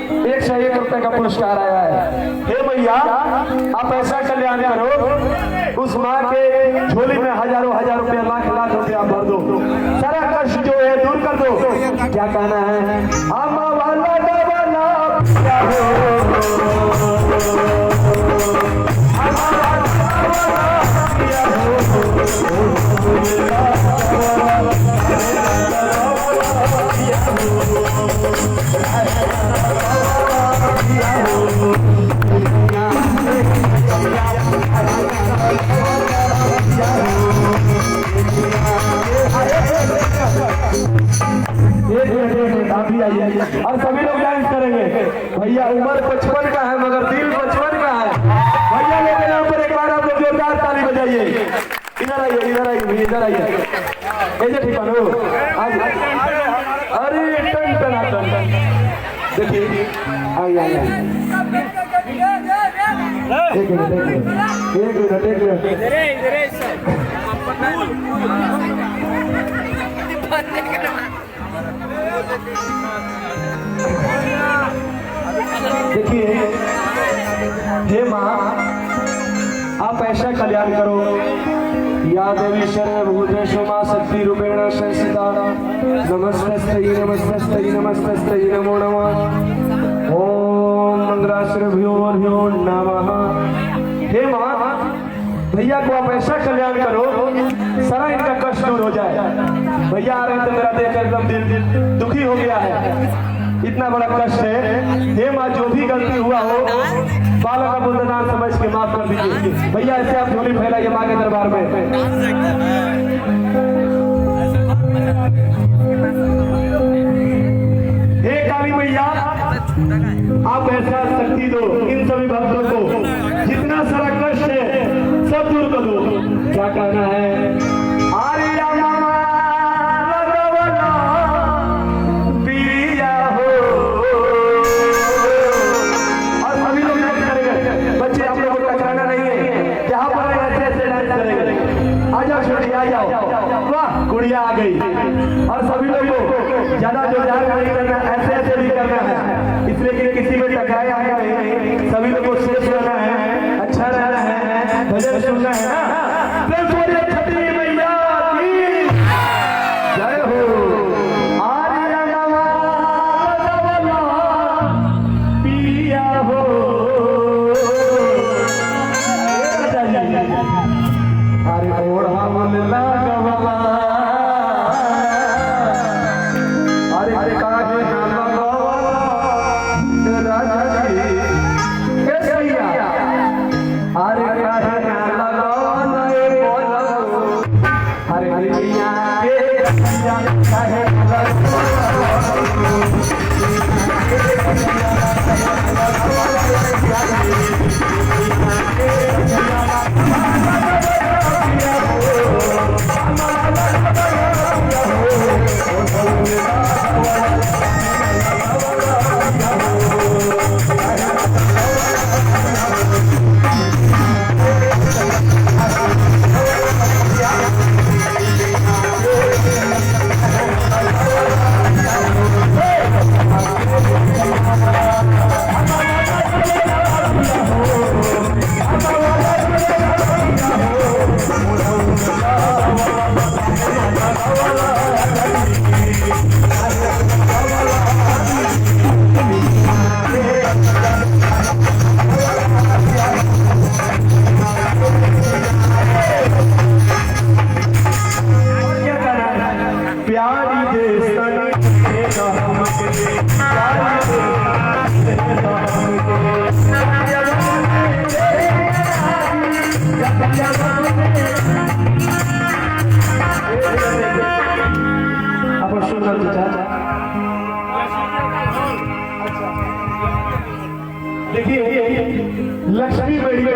101 रुपए का पुरस्कार आया है। हे मैया, आप ऐसा कल्याण करो, उस माँ के झोली में हजारों हजार रुपया, लाख लाख रुपया भर दो, सारा कष्ट जो है दूर कर दो। क्या कहना है? आमा वाला डबला क्या और सभी लोग डांस करेंगे। भैया उम्र 55 का है मगर दिल 55 का है। भैया लोग के नाम पर एक बार आप लोग जोरदार ताली बजाइए। इधर आइए, इधर आइए, इधर आइए। ऐसे ठीक है आज। अरे टन टन टन, देखिए आइए आइए। एक मिनट देखिए। हे माँ, आप ऐसा कल्याण करो। या देवी सर्वभूतेषु मां शक्ति रूपेण संस्थिता। नमस्तस्यै नमस्तस्यै नमस्तस्यै नमो नमः। ओम मंगलाश्रभ्यो नमः। हे माँ, भैया को आप ऐसा कल्याण करो, सारा इनका कष्ट दूर हो जाए। भैया आ रहे तो मेरा देख एकदम दिल दुखी हो गया है, इतना बड़ा कष्ट है। हे माँ, जो भी गलती हुआ हो बालक का बुद्धनाम समझ के माफ कर दीजिए। भैया ऐसे आप झोली फैलाइए माँ के दरबार में। हे काली मैया, आप ऐसा शक्ति दो इन सभी भक्तों को, जितना सारा कष्ट है सब दूर कर दो। क्या कहना है? गुड़िया आ गई और सभी लोग को ज्यादा जोरदार नहीं करना, ऐसे ऐसे भी करना है, इसलिए कि किसी में टकराए आगे नहीं। सभी लोग को शेष रहना है, अच्छा रहना है, भजन सुनना है ना। छठी मैया की जय हो। पिया हो अरे ओढ़ा मुल्ला गवा। देखिए लक्ष्मी